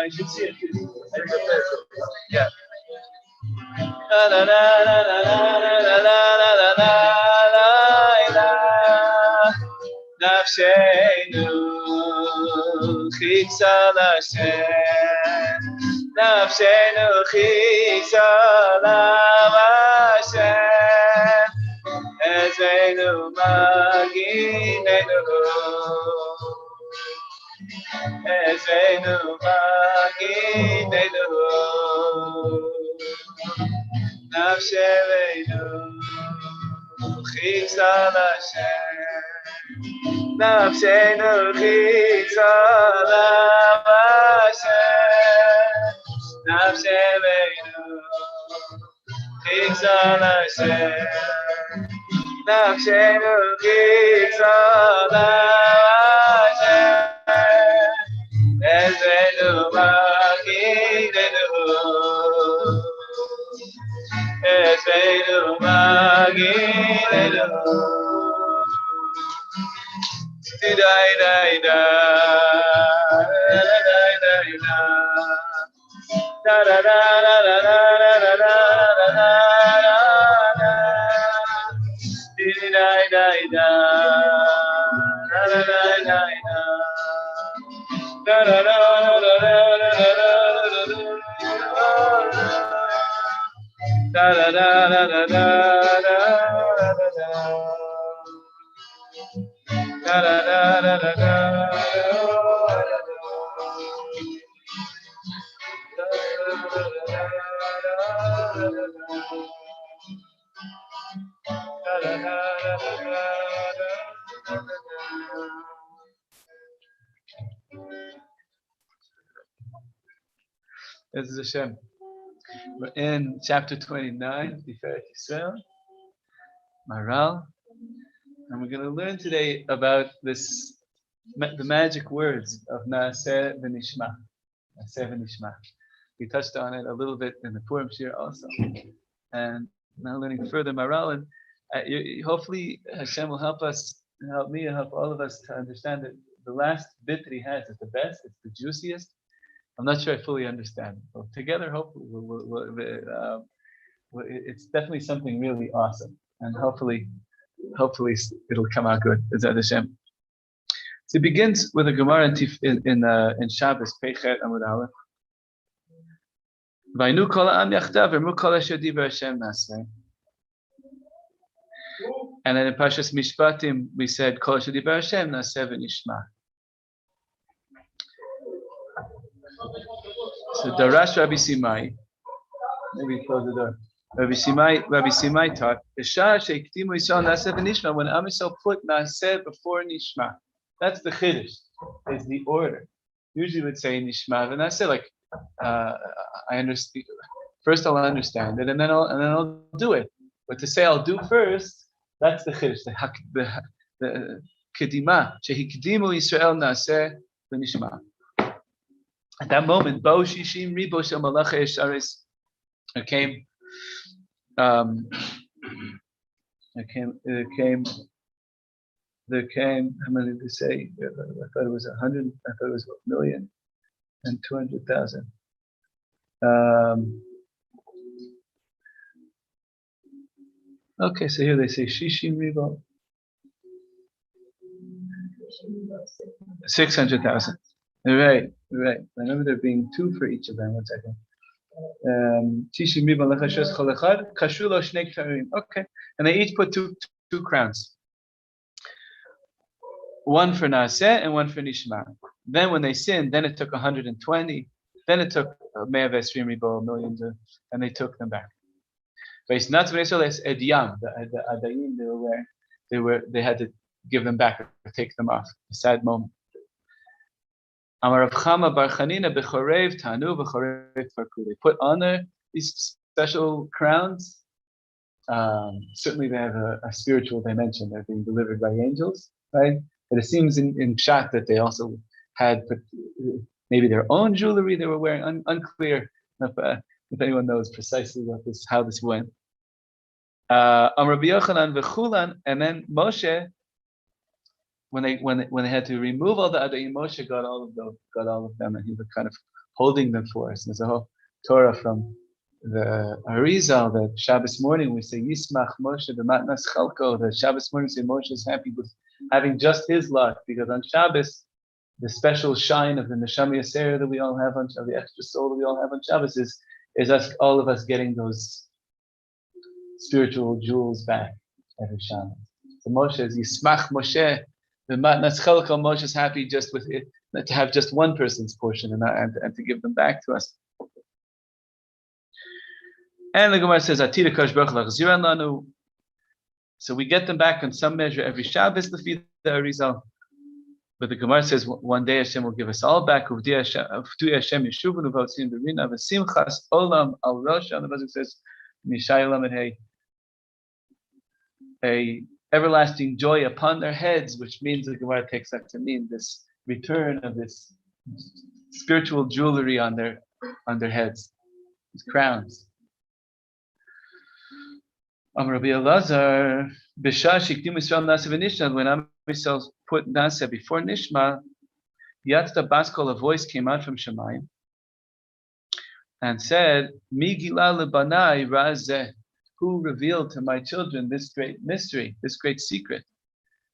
You should see it. Yeah. Nafshenu chitzal Hashem, Nafshenu chitzal Hashem, Ezreinu maginenu, Ezreinu maginenu, Nafshenu chitzal Hashem, Nafshenu chitzal Hashem, Nafshenu chitzal Hashem, Nafshenu chitzal Hashem, Ezreinu maginenu, Ezreinu maginenu. Da da da da da da da This is Hashem. We're in chapter 29, perpetuates, Maharal, and we're going to learn today about this, the magic words of Naaseh v'nishma. Naaseh v'nishma. We touched on it a little bit in the Purim Shir also, and now learning further Maharal, and hopefully Hashem will help us, help me, and help all of us to understand that the last bit that he has is the best, it's the juiciest. I'm not sure I fully understand. But together, hopefully, it's definitely something really awesome, and hopefully it'll come out good. B'ezrat Hashem. So it begins with a Gemara in Shabbos, Peichet Amud Aleph. Vaynu kol ha'am yachdav v'emru kol asher diber Hashem na'aseh. And then in Parshas Mishpatim we said kol asher diber Hashem na'aseh v'nishma. So Darash Rabbi Simai, maybe close the door. Rabbi Simai taught the Shah Sheiktimu Yisrael Naaseh v'Nishma, when Am Yisrael put Naaseh before Nishma. That's the Chiddush, is the order. Usually would say Nishma v'Naaseh, like I understand. First I'll understand it, and then I'll do it. But to say I'll do first, that's the Chiddush, the Kedima Shehikdimu Yisrael Naaseh v'Nishma. At that moment, Bo Shishim Ribo Shel Malachei Esharis, there came, how many did they say? I thought it was 100, I thought it was 1,200,000. Okay, so here they say Shishim Ribo, 600,000. Right. I remember there being two for each of them. 1 second. Okay, and they each put two crowns, one for Naaseh and one for Nishma. Then when they sinned, then it took 120. Then it took millions, and they took them back. But it's not Ediyam, the Adayim they had to give them back or take them off. A sad moment. Amar Rav Chama bar Chanina b'chorev tanu b'chorev farku. They put on these special crowns. Certainly they have a spiritual dimension. They're being delivered by angels, right? But it seems in Pshat that they also had maybe their own jewelry they were wearing. Unclear if anyone knows precisely how this went. Amar Rabbi Yochanan v'chulan, and then Moshe, when they had to remove all the Adayim, Moshe got all of them, and he was kind of holding them for us. There's a whole Torah from the Arizal that Shabbos morning we say Yismach Moshe b'matnas chalko. The Shabbos morning we say Moshe is happy with having just his lot, because on Shabbos the special shine of the Neshama Yasera that we all have of the extra soul that we all have on Shabbos is us, all of us getting those spiritual jewels back every Shabbos. So Moshe is Yismach Moshe. The Matnas Chalko, Moshe is happy just with it, to have just one person's portion and to give them back to us. And the Gemara says, Atira Kosh Baruch Lachziran Lanu. So we get them back in some measure every Shabbos, the Arizal. But the Gemara says one day Hashem will give us all back. Uvdi Hashem Yeshuvanu V'Otzim B'Rina V'Simchas Olam Al Rosh. And the Pasuk says, Mishai Lamed Hey, a everlasting joy upon their heads, which means the Gemara takes that to mean this return of this spiritual jewelry on their heads, these crowns. Rabbi Elazar, B'shah shikdim Yisrael Nasa v'Nishma, when Am Yisrael put Nasa before Nishma, Yatzda Baskol, a voice came out from Shemayim and said, Mi gila lebanai razeh, who revealed to my children this great mystery, this great secret?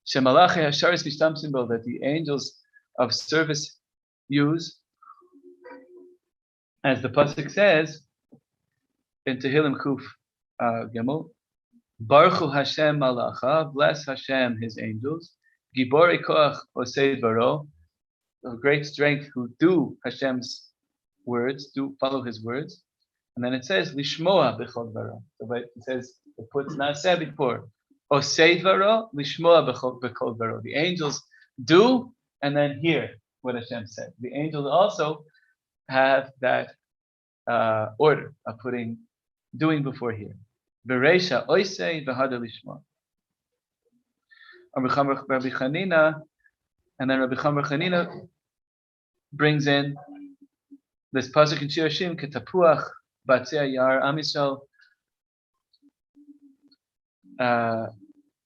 Shemalachi hasharis mishtamsim bo, that the angels of service use, as the pasuk says in Tehillim Kuf Gimel, Baruchu Hashem Malacha, bless Hashem His angels, Gibori Koach Osei Dvaro, of great strength who do Hashem's words, do follow His words. And then it says Lishmoa Bechol Dvaro. So it says it puts Naaseh before Osei Dvaro, Lishmoa Bechol Dvaro. The angels do and then hear what Hashem said. The angels also have that order of doing before hearing. Bereisha oisei v'hada lishma. Rabbi Chanina, and then Rabbi Chanina brings in this pasuk in Shir Hashim, Ketapuach batzei yar Am Yisrael.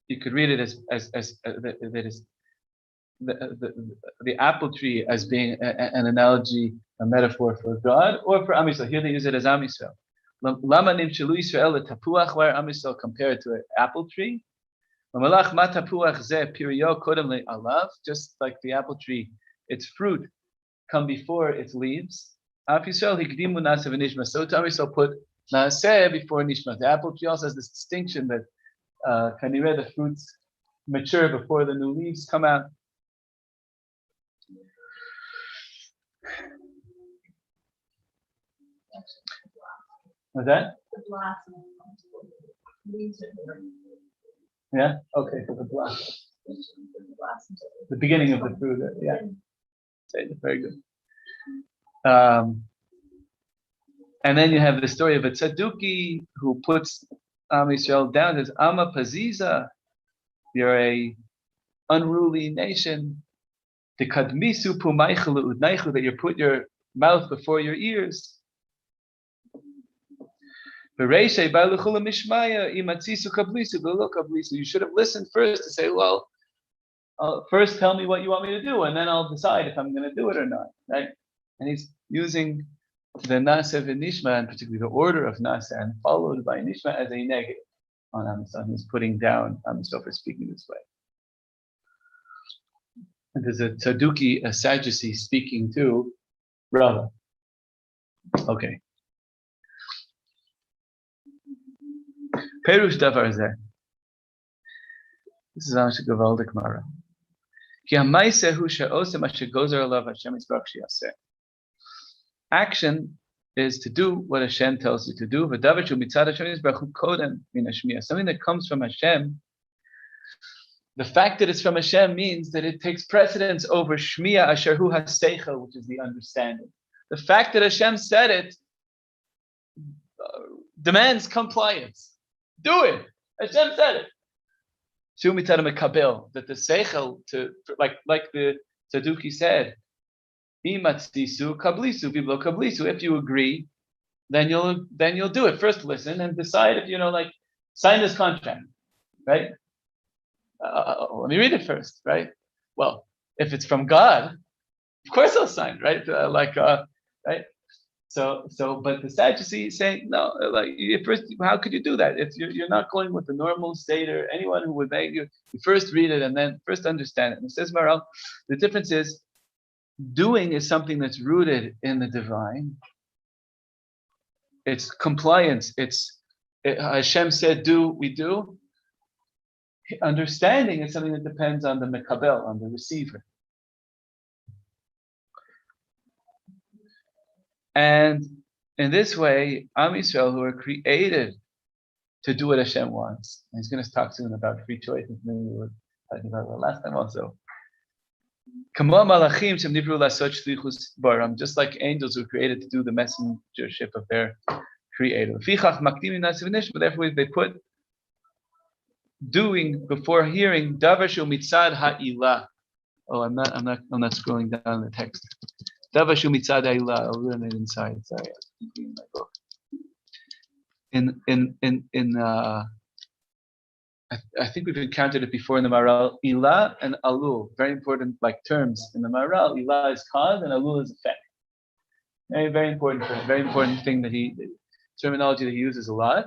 You could read it as that is the apple tree as being an analogy, a metaphor for God, or for Am Yisrael. Here they use it as Am Yisrael. Lama nimshelu Yisrael tapuach, where Am Yisrael compared to an apple tree. Lamalach ma tapuach zeh pirio kodem le'alav, just like the apple tree, its fruit come before its leaves. Am Yisrael hikdimu Naaseh v'Nishma. So Am Yisrael put Naaseh before Nishma. The apple tree also has this distinction that kanireh, the fruits mature before the new leaves come out. What's that? The blossom. Yeah? Okay, so the blossom. The beginning of the fruit, yeah. Very good. And then you have the story of a tzadduki who puts Am Yisrael down as Ama Paziza. You're a unruly nation. The kadmisu pumaychelu udnaichu, that you put your mouth before your ears. You should have listened first to say, well, first tell me what you want me to do, and then I'll decide if I'm going to do it or not, right? And he's using the Naaseh v'Nishma, and particularly the order of Naaseh, and followed by Nishma as a negative on Am Yisrael. He's putting down Am Yisrael for speaking this way. And there's a Tzaduki, a Sadducee, speaking to Rava. Okay. Perush davar zeh. This is actually Gavaldik Mara. Ki ha'maiseh hu she'osem asher gozer alav Hashem yisbarach she'aseh. Action is to do what Hashem tells you to do. V'davar shu mitzad Hashem yisbarach hu kodem min hashmiya. Something that comes from Hashem. The fact that it's from Hashem means that it takes precedence over shmiya asher hu haseichel, which is the understanding. The fact that Hashem said it demands compliance. Do it. Hashem said it. Shu mitzad mekabel, that the seichel, to like the Tzaduki said, imatzisu kablisu biblo kablisu. If you agree, then you'll do it. First, listen and decide if sign this contract, right? Let me read it first, right? Well, if it's from God, of course I'll sign, right? Right? So, but the Sadducee is saying, no, first, how could you do that? If you're not going with the normal state or anyone who would make you first read it and then first understand it. And it says, Maharal, the difference is, doing is something that's rooted in the divine. It's compliance. Hashem said, do, we do. Understanding is something that depends on the mekabel, on the receiver. And in this way, Am Yisrael, who are created to do what Hashem wants, and he's going to talk soon about free choice, and we were talking about that last time also. Just like angels who are created to do the messengership of their creator. Therefore, they put doing before hearing davar shu mitzad ha'ilah. Oh, I'm not scrolling down the text. Davar shu mitzad ha'ilah. I'll learn it inside. Sorry, I'm reading my book. I think we've encountered it before in the Maharal. Ilah and alul, very important terms in the Maharal. Ilah is cause and alul is effect. Very important thing terminology that he uses a lot.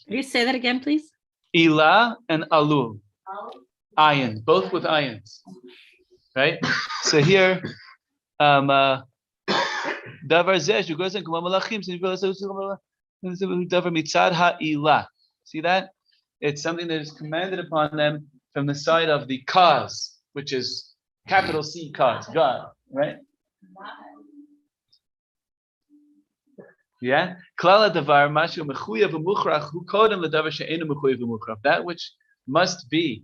Can you say that again, please? Ilah and alul, ayin, both with ayins, right? So here, davar zeh shugozen k'mo malachim davar mitzad ha'ilah. See that? It's something that is commanded upon them from the side of the cause, which is capital C cause, God, right? Yeah. Klala davar mashu mechuyev v'muchrach hu kodem ledavar she'enu mechuyev v'muchrach. That which must be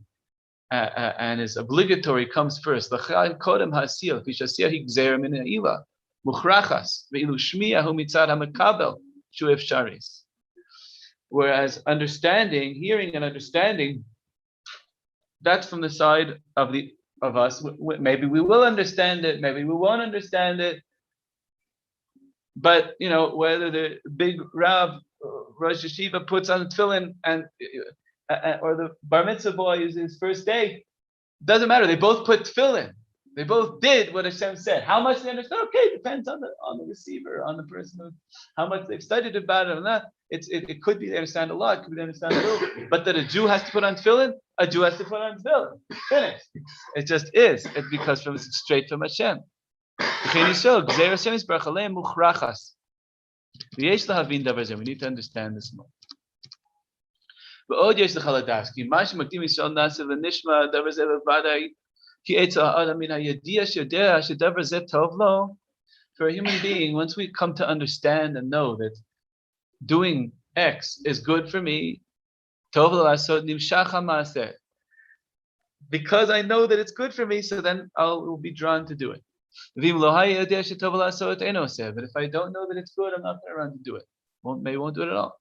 and is obligatory comes first. L'chal kodem ha'asiyah v'shasiyah higzer min ha'ila muchrachas ve'ilu shmiya hu mitzad ha'mekabel shu efsharis. Whereas understanding, hearing and understanding, that's from the side of us. Maybe we will understand it, maybe we won't understand it. But whether the big Rav Rosh Yeshiva puts on tefillin or the bar mitzvah boy is his first day, doesn't matter. They both put tefillin. They both did what Hashem said. How much they understand? Okay, it depends on the receiver, on the person, how much they've studied about it or not. It could be they understand a lot, it could be they understand a little. But that a Jew has to put on tefillin, a Jew has to put on tefillin. Finished. It just is. It's because it's straight from Hashem. We need to understand this more. For a human being, once we come to understand and know that doing X is good for me, because I know that it's good for me, so then I will be drawn to do it. But if I don't know that it's good, I'm not going to run to do it. Maybe won't do it at all.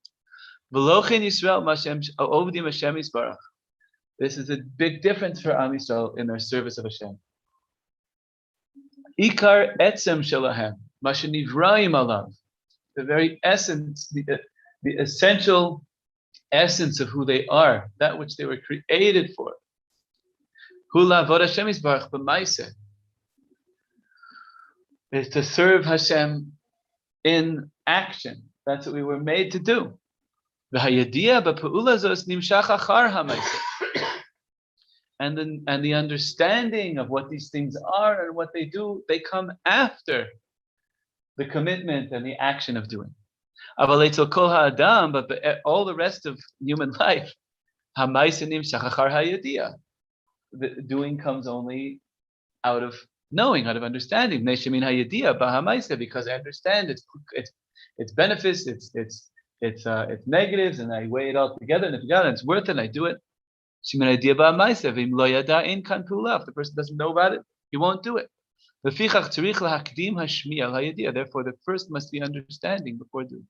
This is a big difference for Am Yisrael in their service of Hashem. Ikar etzem shelahem, mashenivraim alav, the very essence, the essential essence of who they are, that which they were created for. Hu la'avod Hashem yisbarach b'maaseh, is to serve Hashem in action. That's what we were made to do. and the understanding of what these things are and what they do, they come after the commitment and the action of doing. But all the rest of human life, the doing comes only out of knowing, out of understanding. Because I understand its benefits, its negatives, and I weigh it all together, and it's worth it, and I do it. If the person doesn't know about it, he won't do it. Therefore, the first must be understanding before doing.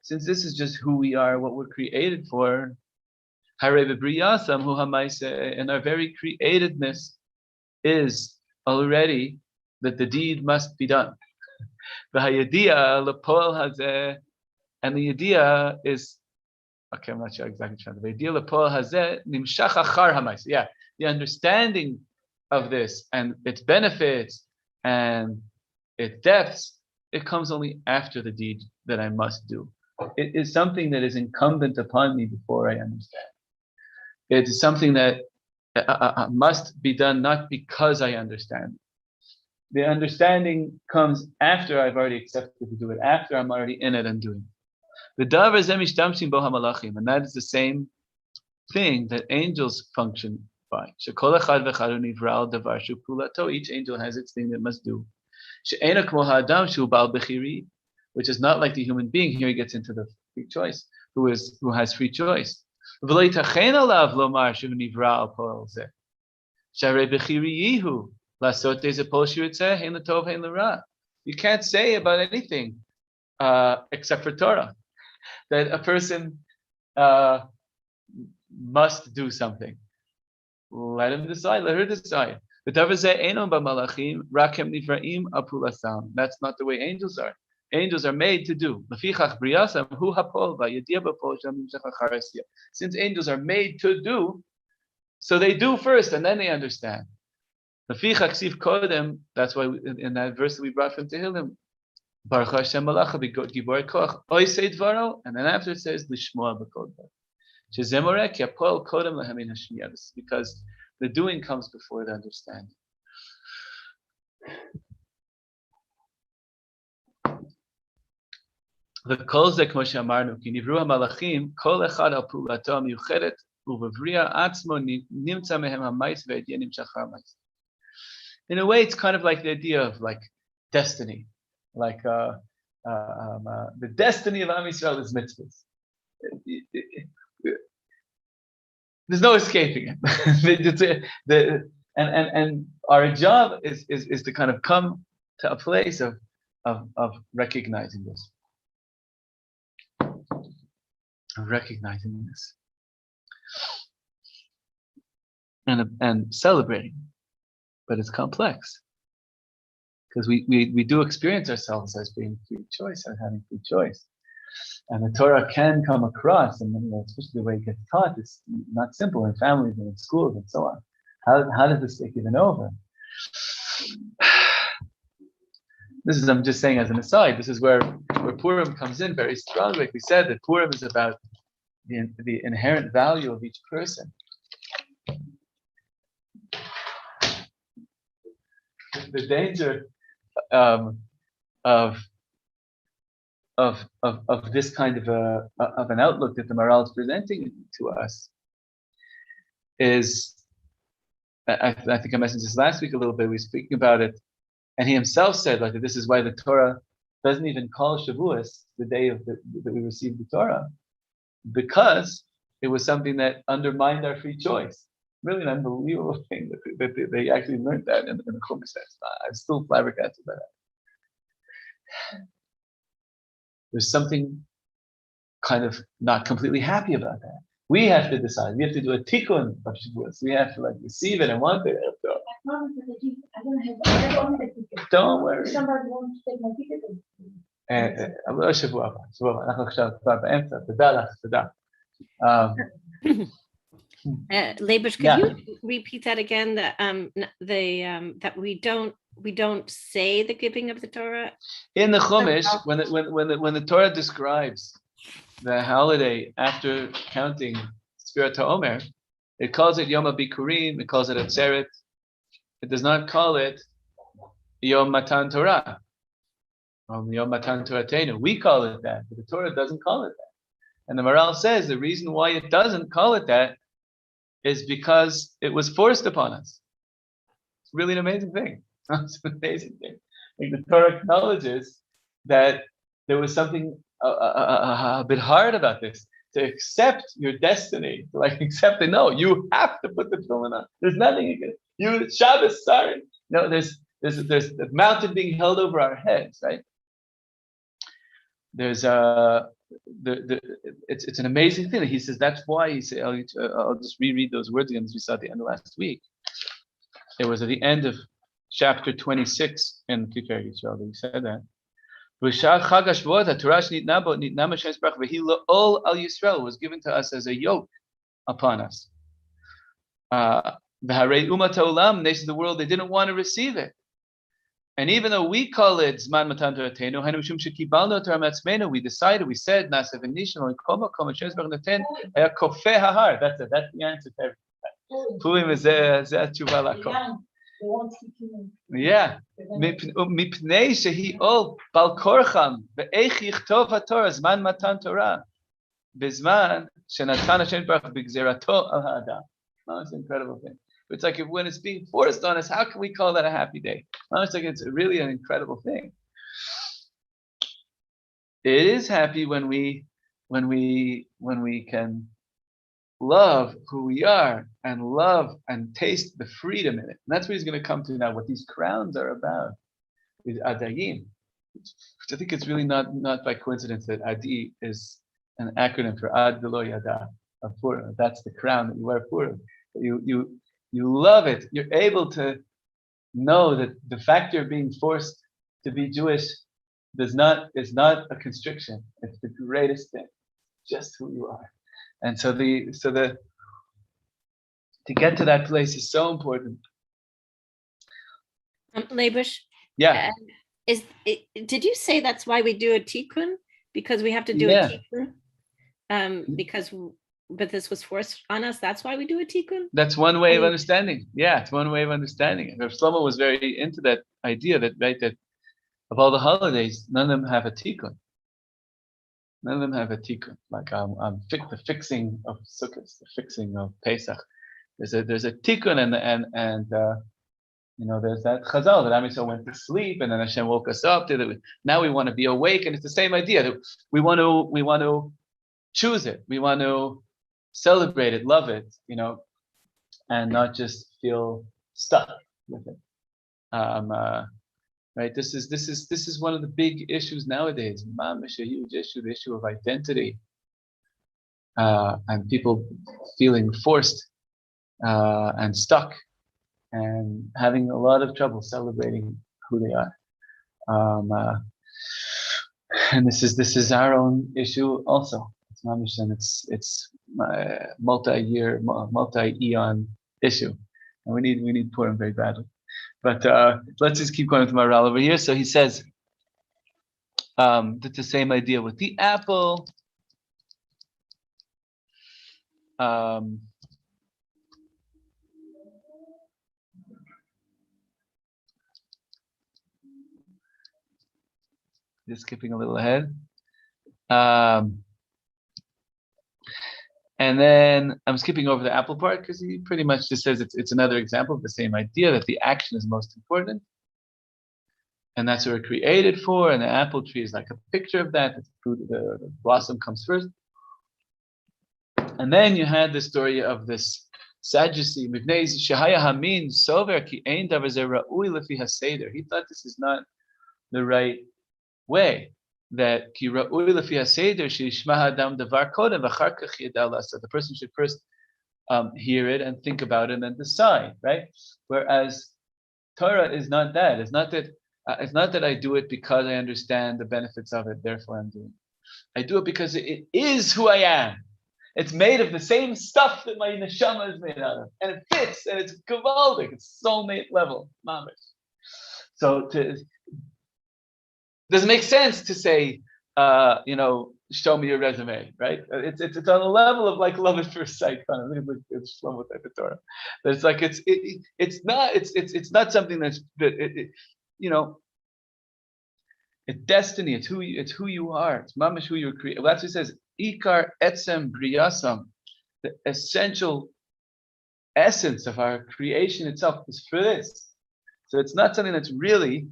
Since this is just who we are, what we're created for, and our very createdness is already that the deed must be done. And the idea is, okay, I'm not sure exactly translate. Yeah, the understanding of this and its benefits and its depths, it comes only after the deed that I must do. It is something that is incumbent upon me before I understand. It is something that must be done not because I understand. The understanding comes after I've already accepted to do it, after I'm already in it and doing it. And that is the same thing that angels function by. Each angel has its thing that must do. Which is not like the human being. Here he gets into the free choice, who has free choice. You can't say about anything except for Torah that a person must do something. Let him decide, let her decide. That's not the way angels are. Angels are made to do. Since angels are made to do, so they do first and then they understand. That's why in that verse that we brought from Tehillim, and then after it says Lishmoa b'kol bar. This is because the doing comes before the understanding. The kol ze kmo she'amarnu ki nivru hamalachim kol echad al pulato miyuchedet uvevriya atzmo nimtza mehem hamayis ve'ediyah nimshach hamayis. In a way, it's kind of like the idea of like destiny, like the destiny of Am Yisrael is mitzvahs. There's no escaping it. And our job is to kind of come to a place of recognizing this. Recognizing this and celebrating, but it's complex because we do experience ourselves as being free choice, as having free choice, and the Torah can come across, and especially the way it gets taught, is not simple in families and in schools and so on. How does this get given over? This is, I'm just saying as an aside, this is where Purim comes in very strong. Like we said, that Purim is about the inherent value of each person. The danger of this kind of an outlook that the Maharal is presenting to us is, I think I mentioned this last week a little bit. We were speaking about it. And he himself said, like, that this is why the Torah doesn't even call Shavuos the day that we received the Torah, because it was something that undermined our free choice. Really an unbelievable thing that they actually learned that in the Chumash. I'm still flabbergasted by that. There's something kind of not completely happy about that. We have to decide. We have to do a tikkun of Shavuos. We have to like receive it and want it. Don't worry. Somebody wants to take my ticket. Leibush, could you repeat that again? That we don't say the giving of the Torah in the Chumash when the Torah describes the holiday after counting Sfirat HaOmer, it calls it Yom HaBikurim, it calls it Atzeret. It does not call it Yom Matan Torah. Yom Matan Toratenu. We call it that, but the Torah doesn't call it that. And the Maharal says the reason why it doesn't call it that is because it was forced upon us. It's really an amazing thing. It's an amazing thing. Like the Torah acknowledges that there was something a bit hard about this. To accept your destiny, to like accept it. No, you have to put the tefillin on. There's nothing you can. You Shabbos, sorry. No, there's a mountain being held over our heads, right? There's it's an amazing thing. He says that's why he said I'll just reread those words again as we saw at the end of last week. It was at the end of chapter 26 in Tikar Yisrael that he said that. Was given to us as a yoke upon us. The nations of the world, they didn't want to receive it. And even though we call it Zman Matan Toratenu, we decided, we said, that's the answer to everything. Purim is yeah. Mipnei shehi ol bal korcham ve'ech yichtov haTorah Zman Matan Torah bizman shenatan Hashem Baruch b'gzerato al ha'adam. It's an incredible thing. It's like when it's being forced on us, how can we call that a happy day? It's like it's really an incredible thing. It is happy when we can love who we are and love and taste the freedom in it. And that's what he's going to come to now. What these crowns are about is Adayim, which I think it's really not by coincidence that Adi is an acronym for Ad V'lo Yada of Purim. That's the crown that you wear Purim. You love it. You're able to know that the fact you're being forced to be Jewish is not a constriction. It's the greatest thing. Just who you are. And so to get to that place is so important. Leibush. Yeah. Did you say that's why we do a tikkun? Because we have to do a tikkun? But this was forced on us. That's why we do a tikkun? That's one way of understanding. Yeah, it's one way of understanding it. Reb Shlomo was very into that idea that of all the holidays, none of them have a tikkun. None of them have a tikkun. Like the fixing of Sukkot, the fixing of Pesach. There's a tikkun and there's that chazal that Am Yisrael went to sleep and then Hashem woke us up. Now we want to be awake, and it's the same idea that we want to choose it. We want to celebrate it, love it, and not just feel stuck with it. Right? This is one of the big issues nowadays. Mamish, a huge issue, the issue of identity, and people feeling forced and stuck, and having a lot of trouble celebrating who they are. And this is our own issue also. It's mamish, and it's multi-year, multi-eon issue, and we need Purim very badly. But let's just keep going with Maharal over here. So he says that's the same idea with the apple. Just skipping a little ahead. And then I'm skipping over the apple part because he pretty much just says it's another example of the same idea, that the action is most important. And that's what we're created for. And the apple tree is like a picture of that. The blossom comes first. And then you had the story of this Sadducee. He thought this is not the right way. That the person should first hear it and think about it and then decide, right? Whereas Torah is not that. It's not that I do it because I understand the benefits of it, therefore I'm doing it. I do it because it is who I am. It's made of the same stuff that my neshama is made out of, and it fits, and it's gavaldic. It's soulmate level, mamish. So does it make sense to say, show me your resume, right? It's on the level of like love at first sight kind of. It's Shlomo type of Torah, but it's like it's not something that's you know, it's destiny. It's who you are. It's mamish who you're created. Well, that's what it says. Ikar etzem briyasam, the essential essence of our creation itself is for this. So it's not something that's really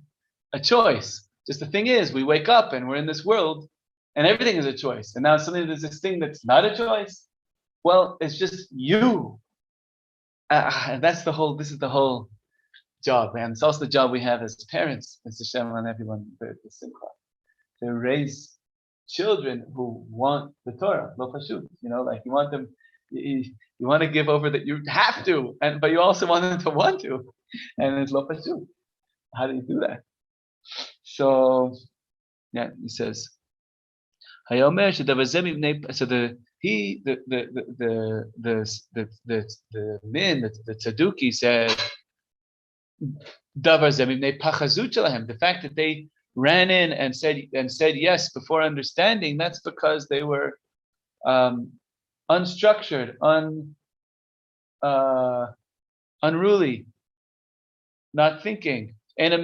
a choice. Just the thing is, we wake up and we're in this world, and everything is a choice. And now suddenly there's this thing that's not a choice. Well, it's just you. And that's the whole. This is the whole job, man. It's also the job we have as parents, Mr. Shem and everyone, the Simcha, to raise children who want the Torah, lo pashut. Like you want them, you want to give over that you have to, but you also want them to want to, and it's lo pashut. How do you do that? So, yeah, he says, Hayomer shedavarzem. So the Tzaduki said, the fact that they ran in and said yes before understanding, that's because they were unstructured, unruly, not thinking. They don't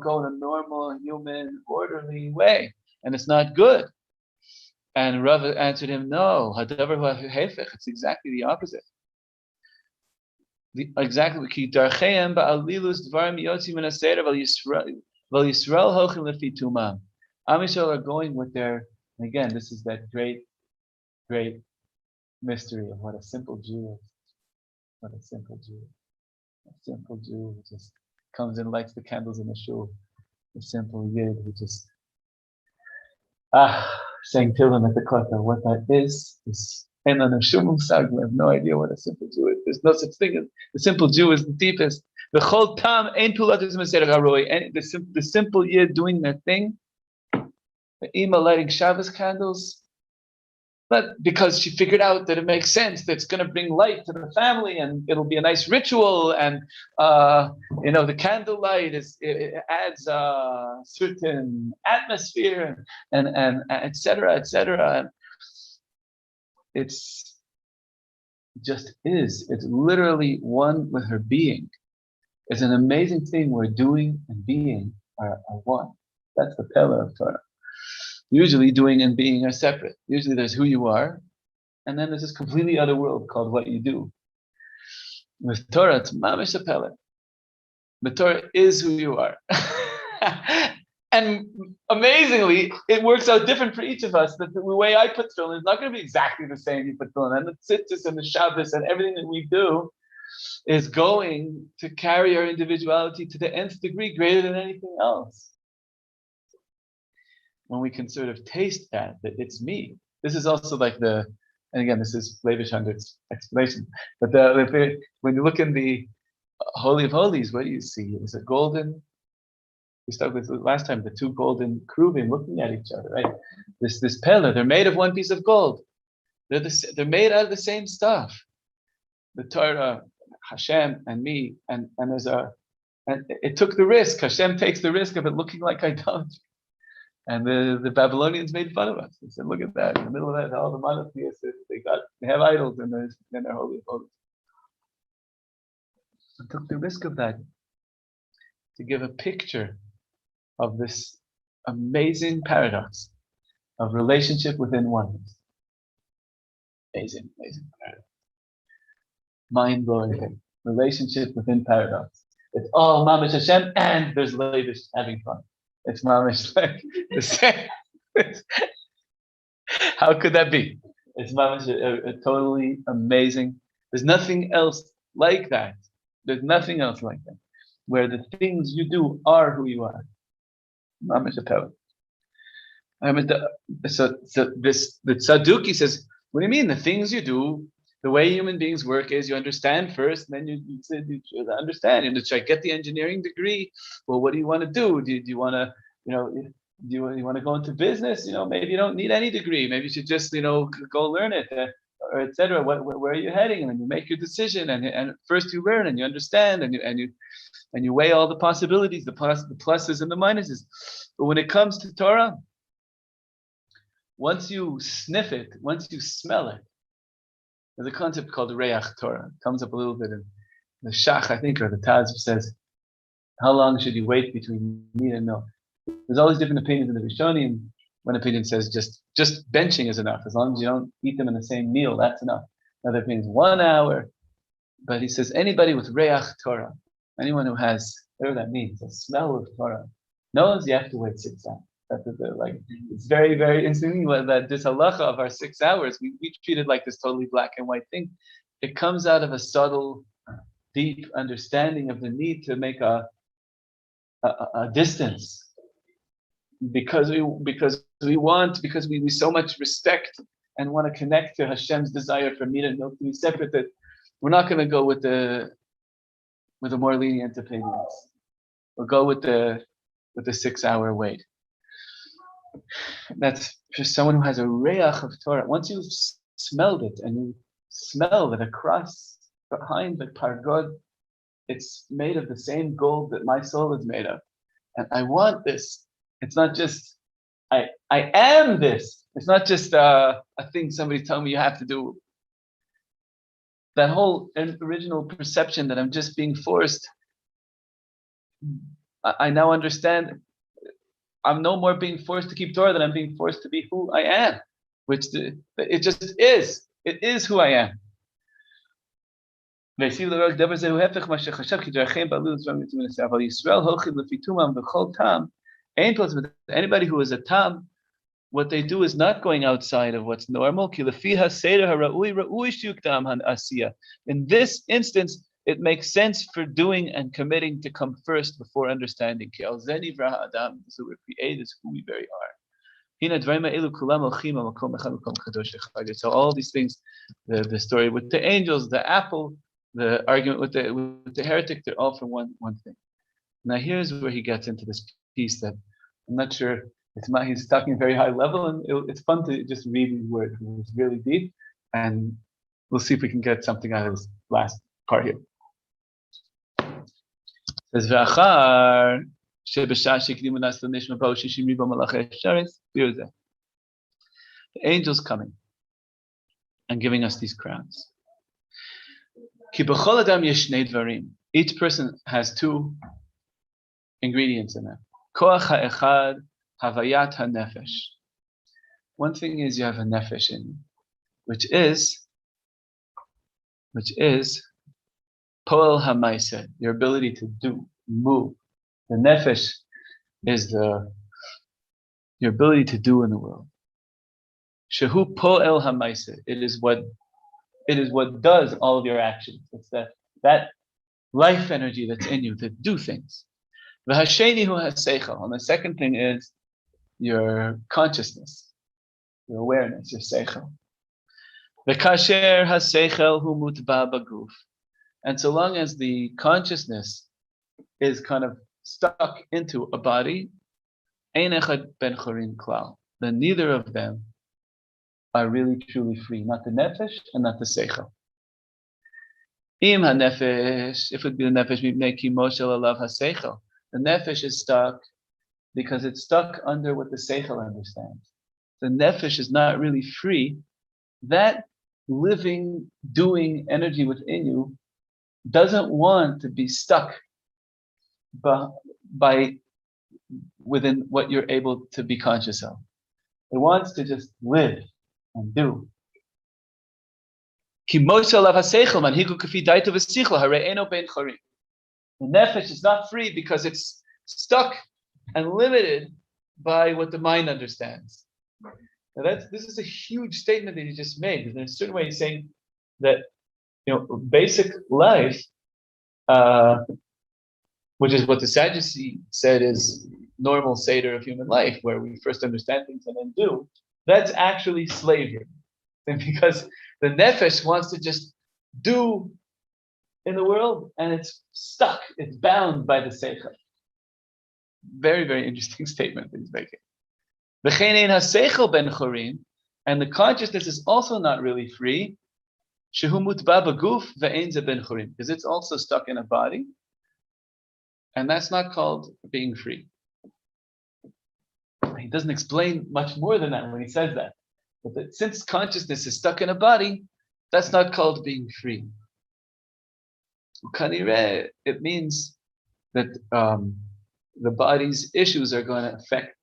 go in a normal, human, orderly way, and it's not good. And Rav answered him, no, it's exactly the opposite. Exactly. Am Yisrael are going with their, again, this is that great mystery of what a simple Jew is. What a simple Jew. A simple Jew who just comes and lights the candles in the shul. A simple Yid who just saying Tehillim at the Kotel. What that is and on a Shumum Sag, we have no idea what a simple Jew is. There's no such thing as the simple Jew is the deepest. The Chol Tam Ein Pulatis Meserach Haroi. The simple Yid doing that thing. The Ima lighting Shabbos candles. But because she figured out that it makes sense, that it's going to bring light to the family, and it'll be a nice ritual, and the candlelight it adds a certain atmosphere, and et cetera, et cetera. It's literally one with her being. It's an amazing thing where doing and being are one. That's the pillar of Torah. Usually doing and being are separate. Usually there's who you are, and then there's this completely other world called what you do. With Torah, it's mamish a pillar. The Torah is who you are. And amazingly, it works out different for each of us. The way I put tefillin is not going to be exactly the same you put tefillin. And the tzitzis and the Shabbos and everything that we do is going to carry our individuality to the nth degree, greater than anything else. When we can sort of taste that it's me. This is also like and again, this is Levi Shander's explanation. But when you look in the Holy of Holies, what do you see? It's a golden. We started with last time, the two golden kerubim looking at each other, right? This pillar, they're made of one piece of gold. They're made out of the same stuff. The Torah, Hashem, and me, and it took the risk. Hashem takes the risk of it looking like idolatry. And the Babylonians made fun of us. They said, look at that. In the middle of that, all the monotheists, they have idols in their Holy of Holies. I took the risk of that to give a picture of this amazing paradox of relationship within oneness. Amazing paradox. Mind-blowing thing. Relationship within paradox. It's all Mamish Hashem, and there's ladies having fun. It's mamish like the same. How could that be? It's mamish a totally amazing. There's nothing else like that. There's nothing else like that, where the things you do are who you are. Mamish a power. So the Tzaduki says, what do you mean? The things you do, the way human beings work is you understand first, and then you understand. And to get the engineering degree, well, what do you want to do? Do you want to, do you want to go into business? Maybe you don't need any degree. Maybe you should just, go learn it, or etc. Where are you heading? And then you make your decision, and first you learn and you understand, and you weigh all the possibilities, the pluses and the minuses. But when it comes to Torah, once you sniff it, once you smell it, there's a concept called Reach Torah. It comes up a little bit in the Shach, I think, or the Taz says, how long should you wait between meat and milk? There's all these different opinions in the Rishonim. One opinion says just benching is enough. As long as you don't eat them in the same meal, that's enough. Another opinion is 1 hour. But he says anybody with Reach Torah, anyone who has, whatever that means, a smell of Torah, knows you have to wait 6 hours. Like, it's very, very interesting that this halacha of our 6 hours, we treat it like this totally black and white thing. It comes out of a subtle, deep understanding of the need to make a distance. Because we so much respect and want to connect to Hashem's desire for meat and milk to be separate, that we're not going to go with the more lenient opinions. We'll go with the 6 hour wait. That's for someone who has a reach of Torah. Once you've smelled it and you smell that across behind the pargod, it's made of the same gold that my soul is made of, and I want this. It's not just I am this. It's not just a thing somebody told me you have to do. That whole original perception that I'm just being forced, I now understand. I'm no more being forced to keep Torah than I'm being forced to be who I am, which it just is. It is who I am. Anybody who is a tam, what they do is not going outside of what's normal. In this instance, it makes sense for doing and committing to come first before understanding. So we're created as who we very are. So all these things, the story with the angels, the apple, the argument with the heretic, they're all from one thing. Now here's where he gets into this piece that I'm not sure, he's talking very high level, and it's fun to just read these words. It's really deep, and we'll see if we can get something out of this last part here. It says, the angels coming and giving us these crowns. Each person has two ingredients in them. One thing is you have a nefesh in you, which is poel hamaisa, your ability to do, move. The nefesh is your ability to do in the world. Shehu poel hamaisa. It is what does all of your actions. It's that life energy that's in you to do things. V'hasheni hu haseichel. And the second thing is your consciousness, your awareness, your seichel. V'kasher haseichel hu mutba baguf. And so long as the consciousness is kind of stuck into a body, ein echad ben chorin klal. Then neither of them are really truly free. Not the nefesh and not the seichel. Im hanefesh, if it would be the nefesh, mipnei ki moshel alav haseichel. The nefesh is stuck because it's stuck under what the seichel understands. The nefesh is not really free. That living, doing energy within you doesn't want to be stuck by within what you're able to be conscious of. It wants to just live and do. The nefesh is not free because it's stuck and limited by what the mind understands. Now this is a huge statement that he just made. In a certain way, he's saying that basic life, which is what the Sadducee said is normal seder of human life, where we first understand things and then do. That's actually slavery, and because the nefesh wants to just do in the world, and it's stuck, it's bound by the seichel. Very, very interesting statement that he's making. V'chein ein haseichel ben chorin, and the consciousness is also not really free. Shehu mutba baguf ve'ein ze ben chorin, because it's also stuck in a body, and that's not called being free. he doesn't explain much more than that when he says that. But that since consciousness is stuck in a body, that's not called being free. It means that the body's issues are going to affect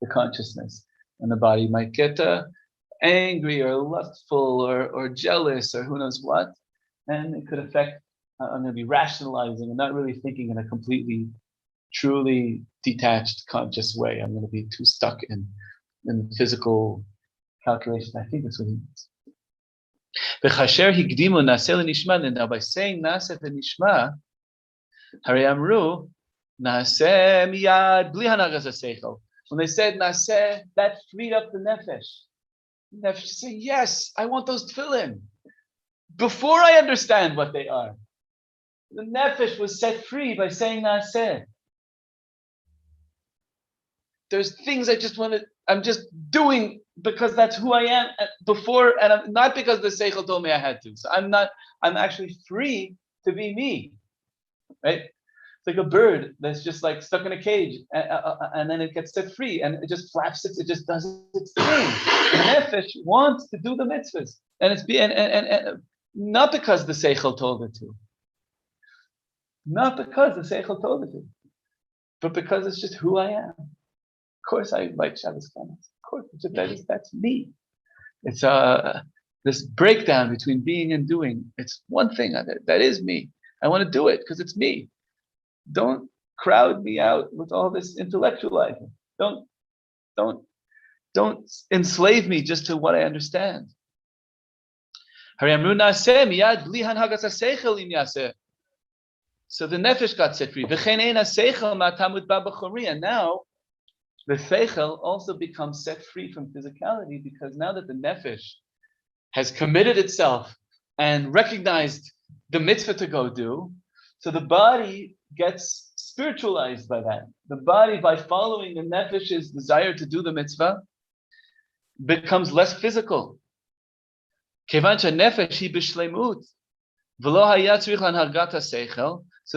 the consciousness, and the body might get angry or lustful or jealous or who knows what, and it could affect. I'm going to be rationalizing and not really thinking in a completely, truly detached, conscious way. I'm going to be too stuck in physical calculation. I think that's what he means. And now by saying Naseh v'nishma, Harei Amru, Naseh miyad bli hanagas haseichel. When they said Naseh, that freed up the nefesh. The nefesh said, yes, I want those tefillin. Before I understand what they are. The nefesh was set free by saying Naseh. There's things I'm just doing because that's who I am before, and I'm not because the seichel told me I had to. So I'm actually free to be me, right? It's like a bird that's just like stuck in a cage, and then it gets set free, and it just flaps it just does its thing. The nefesh wants to do the mitzvahs, and it's and not because the seichel told it to. Not because the seichel told it to, but because it's just who I am. Of course, I like Shabbos comments. Of course, that's me. It's this breakdown between being and doing. It's one thing that is me. I want to do it because it's me. Don't crowd me out with all this intellectualizing. Don't enslave me just to what I understand. So the nefesh got set free. And now the seichel also becomes set free from physicality, because now that the nefesh has committed itself and recognized the mitzvah to go do, so the body gets spiritualized by that. The body, by following the nefesh's desire to do the mitzvah, becomes less physical. So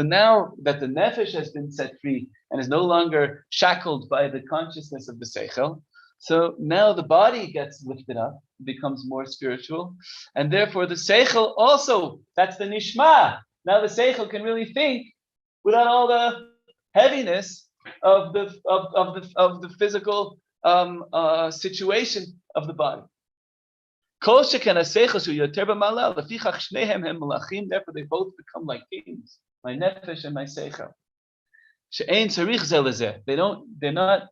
now that the nefesh has been set free and is no longer shackled by the consciousness of the seichel, so now the body gets lifted up, becomes more spiritual, and therefore the seichel also, that's the nishma. Now the seichel can really think without all the heaviness of the physical situation of the body. Therefore they both become like kings, my nefesh and my seichel. They're not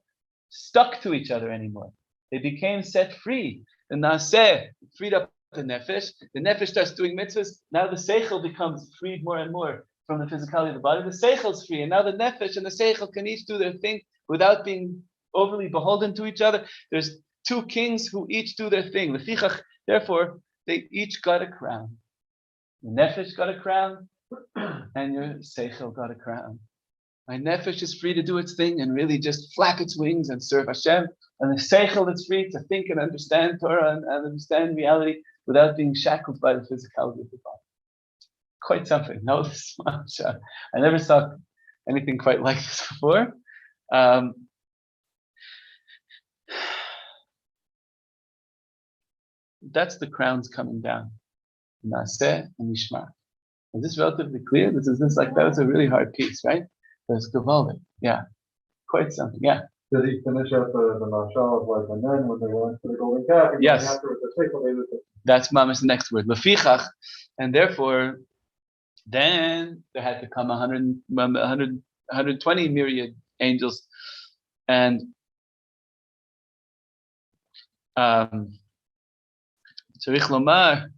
stuck to each other anymore. They became set free. The naseh freed up the nefesh starts doing mitzvahs. Now the seichel becomes freed more and more from the physicality of the body. The seichel is free, and now the nefesh and the seichel can each do their thing without being overly beholden to each other. There's two kings who each do their thing. Therefore, they each got a crown. The nefesh got a crown, and your seichel got a crown. My nefesh is free to do its thing and really just flap its wings and serve Hashem. And the seichel is free to think and understand Torah and understand reality without being shackled by the physicality of the body. Quite something. No, this much. I never saw anything quite like this before. That's the crowns coming down. Naseh and Nishma. Is this relatively clear? That was a really hard piece, right? There's Gavaldik. Yeah. Quite something. Yeah. Did he finish up the Maharal of like, and then when they went to the golden calf, yes. Afterwards, the that's Mama's next word. Lefichach. And therefore, then there had to come 120 myriad angels. And Tzarich Lomar,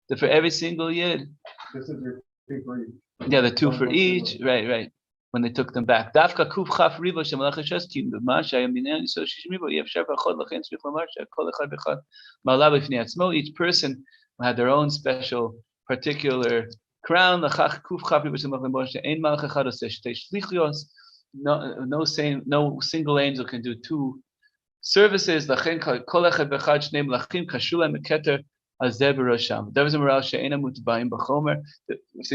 that for every single yid. This is your two for each. Yeah, the two for each. Right. When they took them back. Dafka kuf chaf rivo shemalach Hashem kim b'ma shayam b'nei so shishim rivo yefshar v'achod lachen tzrich lomar shekol echad v'echad ma'ala b'fnei atzmo. Each person had their own special, particular crown. Lachach kuf chaf rivo shemalach Moshe ein malach echad oseh shtei shlichos. No single angel can do two services. Lachen kol echad v'echad shnei malachim kashula meketer. So he's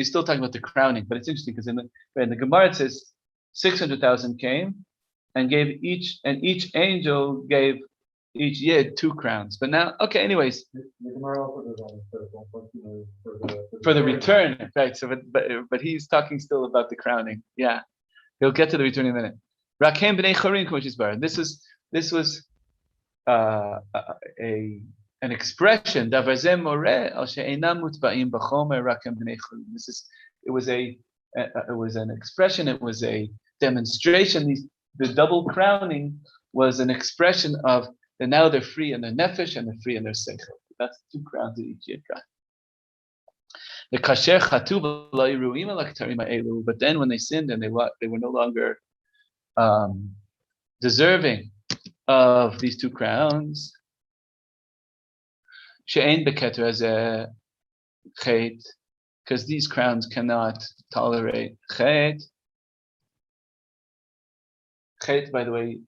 still talking about the crowning, but it's interesting because in the Gemara it says 600,000 came, and gave each angel gave each yid 2 crowns. But now, okay, anyways, The Maharal also does on the one, for the return, right? So, but he's talking still about the crowning. Yeah, he'll get to the return in a minute. Rakem b'nei chorin k'moshis. This was an expression. Davazem moreh al she'enam mutba'im b'chomer rakem b'nei chorin. It was an expression. It was a demonstration. The double crowning was an expression of that now they're free in their nefesh and they're free in their seichel. That's 2 crowns that each yid got. The kasher chatu v'lo yiruim al haktarim ha'elu. But then when they sinned and they were no longer deserving of these 2 crowns, she'ein beketer hazeh chet, because these crowns cannot tolerate chet. Chet, by the way,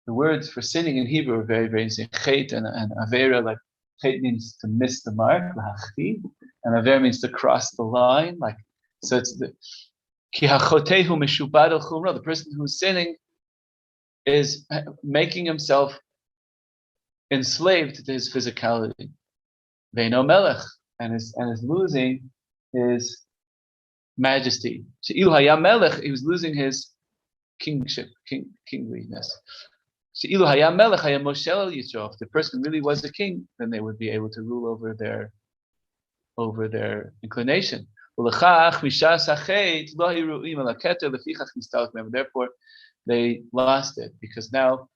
the words for sinning in Hebrew are very, very interesting. Chet and avera, like chet means to miss the mark, lahachti, and avera means to cross the line. Like, so it's the ki hachotehu meshubad al chumra. The person who's sinning is making himself enslaved to his physicality. Veino melech, and is losing his majesty. She'ilu haya melech, he was losing his kingship, kingliness. She'ilu haya melech haya moshel al Yisrael. If the person really was a king, then they would be able to rule over their inclination. Therefore, they lost it because now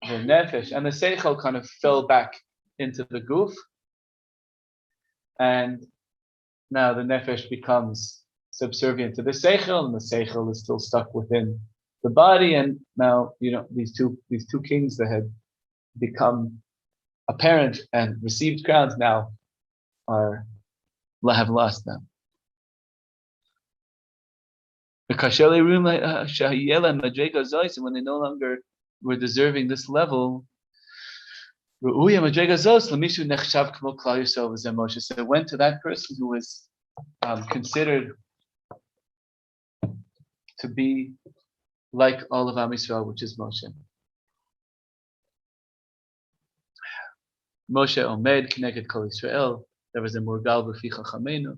the nefesh and the seichel kind of fell back into the guf, and now the nefesh becomes subservient to the seichel, and the seichel is still stuck within the body. And now, these two kings that had become apparent and received crowns now have lost them. And when they no longer were deserving this level, so it went to that person who was considered to be like all of Am Yisrael, which is Moshe. Moshe Omed Kineged Kol Yisrael. There was a Murgal B'fi Chachamenu.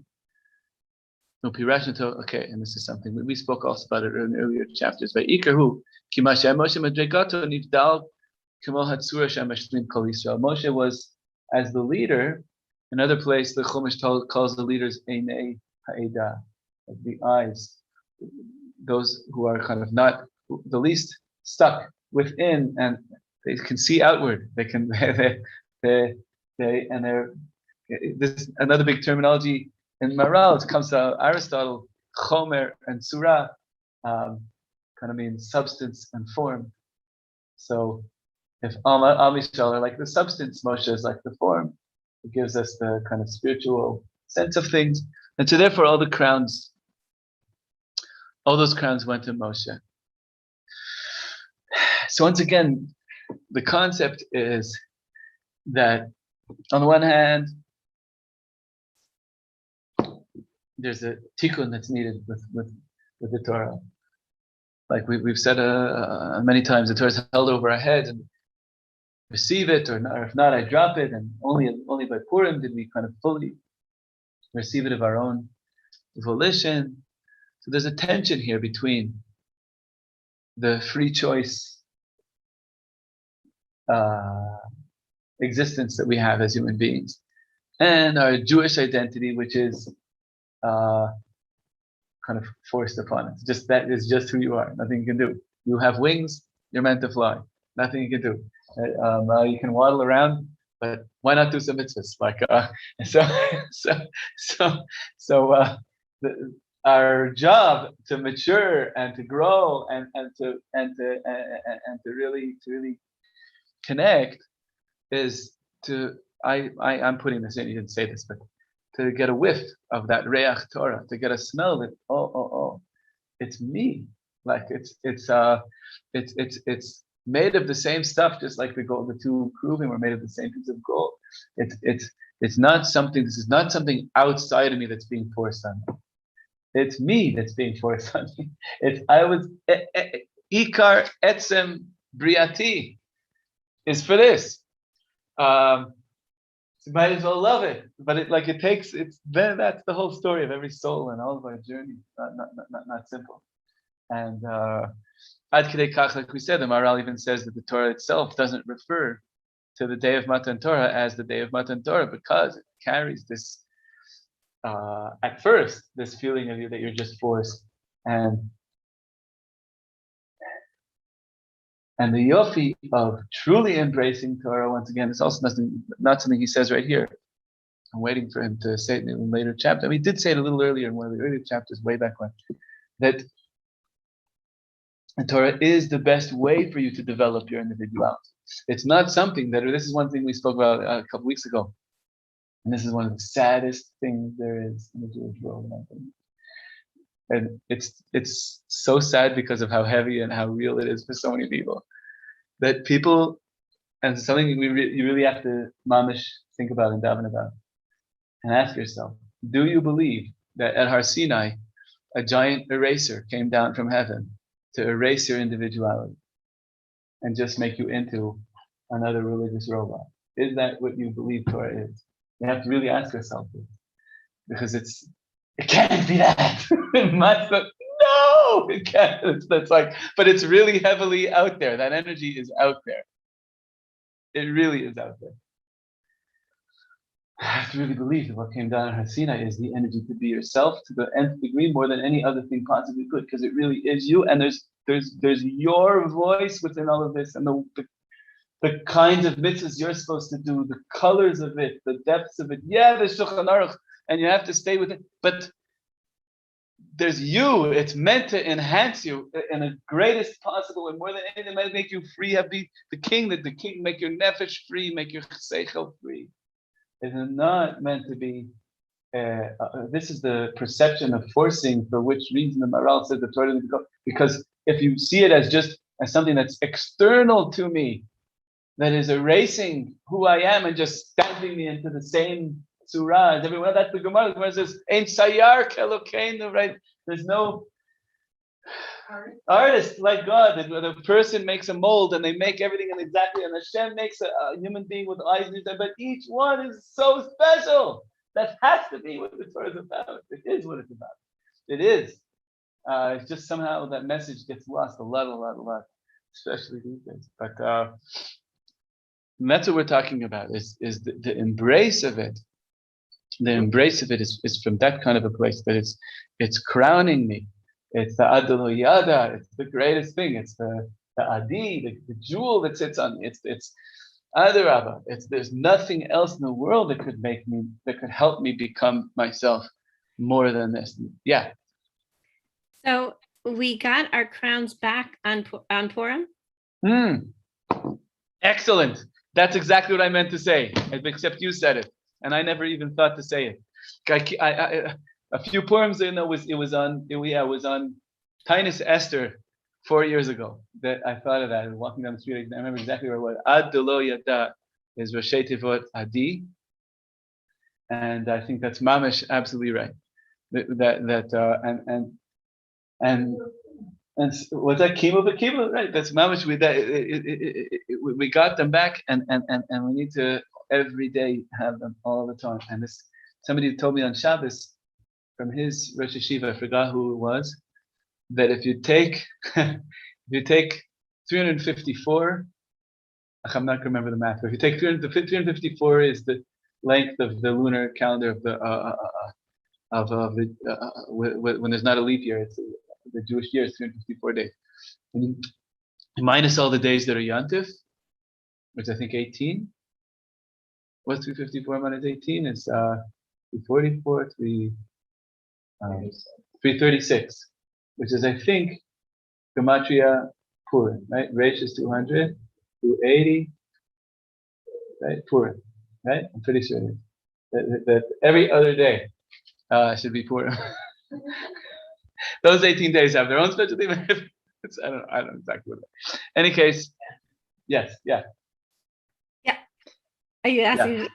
No Pirashnato. Okay, and this is something we spoke also about it in earlier chapters. Vayikar Ki Moshe Madregato Nivdal Kemo Hatzura Shem Meshlim Kol Yisrael. Moshe was as the leader. Another place the Chumash calls the leaders Einei Ha'eda, the eyes, those who are kind of not the least stuck within, and they can see outward. They can they're this another big terminology in Maharal. It comes to Aristotle. Chomer and Surah kind of means substance and form. So if Am Yisrael are like the substance, Moshe is like the form. It gives us the kind of spiritual sense of things. And so therefore all those crowns went to Moshe. So once again, the concept is that on the one hand, there's a tikkun that's needed with the Torah. Like we've said many times, the Torah is held over our heads, and receive it, or if not, I drop it. And only by Purim did we kind of fully receive it of our own volition. So there's a tension here between the free choice existence that we have as human beings and our Jewish identity, which is kind of forced upon us. That is just who you are. Nothing you can do. You have wings. You're meant to fly. Nothing you can do. You can waddle around, but why not do some mitzvahs? Our job to mature and to grow and to really connect is to I'm putting this in. You didn't say this, but to get a whiff of that reach Torah, to get a smell that it's me. Like it's made of the same stuff, just like the gold. The 2 kruvim were made of the same piece of gold. It's not something. This is not something outside of me that's being forced on me. It's me that's being forced on me. Ikar etzem briati is for this. So you might as well love it, but then that's the whole story of every soul and all of our journey. Not simple. And Ad Kedei Kach, like we said, the Maharal even says that the Torah itself doesn't refer to the day of Matan Torah as the day of Matan Torah because it carries this, at first, this feeling of you that you're just forced. And the yofi of truly embracing Torah, once again, it's also not something he says right here. I'm waiting for him to say it in a later chapter. I mean, he did say it a little earlier in one of the earlier chapters, way back when, that the Torah is the best way for you to develop your individuality. It's not something this is one thing we spoke about a couple weeks ago. And this is one of the saddest things there is in the Jewish world. And it's so sad because of how heavy and how real it is for so many people. That people, and something you really have to mamish think about and daven about. And ask yourself, do you believe that at Har Sinai, a giant eraser came down from heaven to erase your individuality and just make you into another religious robot? Is that what you believe Torah is? You have to really ask yourself this, because it can't be that. It must not, no, it can't. But it's really heavily out there. That energy is out there. It really is out there. I have to really believe that what came down in Har Sinai is the energy to be yourself to the nth degree more than any other thing possibly could, because it really is you, and there's your voice within all of this, and the kinds of mitzvahs you're supposed to do, the colors of it, the depths of it. Yeah, there's Shulchan Aruch, and you have to stay with it, but there's you. It's meant to enhance you in the greatest possible way, more than anything. It might make you free. Have the king, make your nefesh free, make your seichel free. It's not meant to be. This is the perception of forcing, for which reason the Maharal said the Torah didn't go. Because if you see it as something that's external to me, that is erasing who I am and just stamping me into the same surah as everyone. That's the Gemara. The Gemara says, "Ein sayar kelokeinu," right? There's no artist like God. The person makes a mold and they make everything exactly, and Hashem makes a human being with eyes, but each one is so special. That has to be what the Torah is about. It is what it's about. It is. It's just somehow that message gets lost a lot, especially these days. But that's what we're talking about. Is the embrace of it. The embrace of it is from that kind of a place that it's crowning me. It's the Adelo Yada. It's the greatest thing. It's the Adi, the jewel that sits on me. It's Adarabba. There's nothing else in the world that could help me become myself more than this. Yeah. So we got our crowns back on Purim. Excellent. That's exactly what I meant to say, except you said it, and I never even thought to say it. A few Purims in it was on Tainus Esther 4 years ago that I thought of that. I was walking down the street. I remember exactly where it was. Ad Delo Yada is Roshei Tivot Adi, and I think that's Mamish absolutely right. And what's that? Kimo, right? That's Mamish. We got them back, and we need to every day have them all the time. And somebody told me on Shabbos from his Rosh Yeshiva, I forgot who it was, that if you take 354, I'm not going to remember the math, but if you take 354 is the length of the lunar calendar of when there's not a leap year, it's the Jewish year is 354 days. And minus all the days that are Yantif, which I think 18. What's 354 minus 18? It's 344, 336, which is, I think, Gematria Purim, right? Reish is 200, 280, right? Purim, right? I'm pretty sure that every other day should be Purim. Those 18 days have their own special thing. I don't know exactly what. Any case, yes, yeah. Yeah. Are you asking?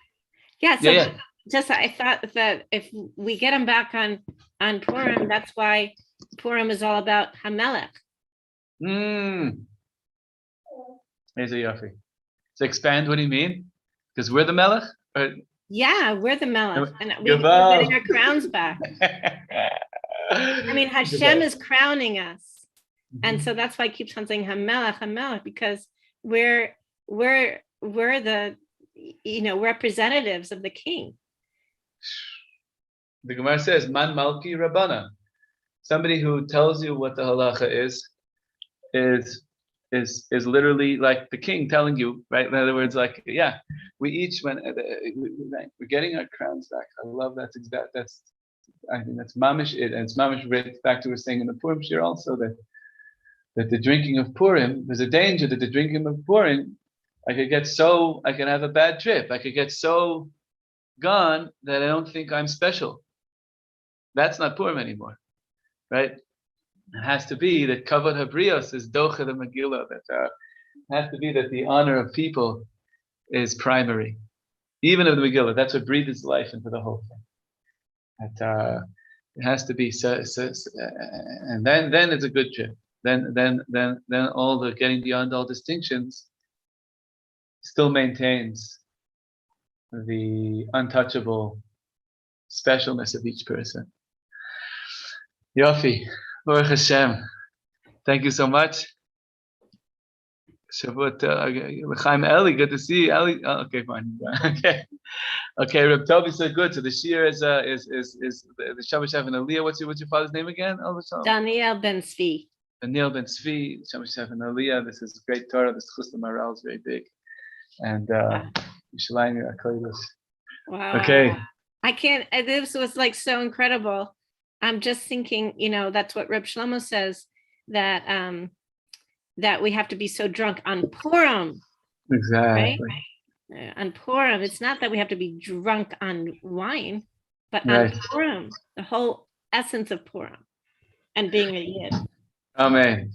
Yeah. So just I thought that if we get them back on Purim, that's why Purim is all about Hamelech. Here's a Yofi. So expand, what do you mean? Because we're the Melech? Or Yeah, we're the Melech, and we're Gaval. getting our crowns back. I mean, Hashem is crowning us, and so that's why I keep on saying Hamelech, Hamelech, because we're the representatives of the King. The Gemara says, "Man Malki Rabbana." Somebody who tells you what the halacha is literally like the king telling you, right? In other words, like, yeah, we each we're getting our crowns back. I love that. I think that's mamish it, and it's mamish writ back to what we're saying in the Purim shir also that the drinking of Purim, there's a danger that the drinking of Purim, I could have a bad trip. I could get so gone that I don't think I'm special. That's not Purim anymore, right? It has to be that kavod habrios is docha the Megillah. That it has to be that the honor of people is primary, even of the Megillah. That's what breathes life into the whole thing. That it has to be so, and then it's a good trip. Then all the getting beyond all distinctions still maintains the untouchable specialness of each person. Yofi, Baruch Hashem. Thank you so much. Shavut, L'chaim Eli, good to see you. Eli, okay, fine. Okay, Reb Tobi said good. So the shir is the Shabbat Shev and Aliyah. What's your father's name again? Daniel Ben Zvi. Daniel Ben Zvi, Shabbat Shev and Aliyah. This is great Torah. This Chus Maharal is very big. And Yerushalayim Akodos. Wow. Okay. I can't. This was like so incredible. I'm just thinking, that's what Reb Shlomo says, that that we have to be so drunk on Purim. Exactly. Right? On Purim, it's not that we have to be drunk on wine, but right. On Purim, the whole essence of Purim, and being a Yid. Amen.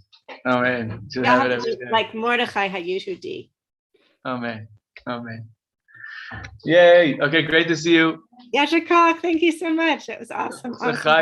Like Mordechai HaYehudi. Amen. Yay. Okay, great to see you. Yasher Koach, thank you so much. That was awesome.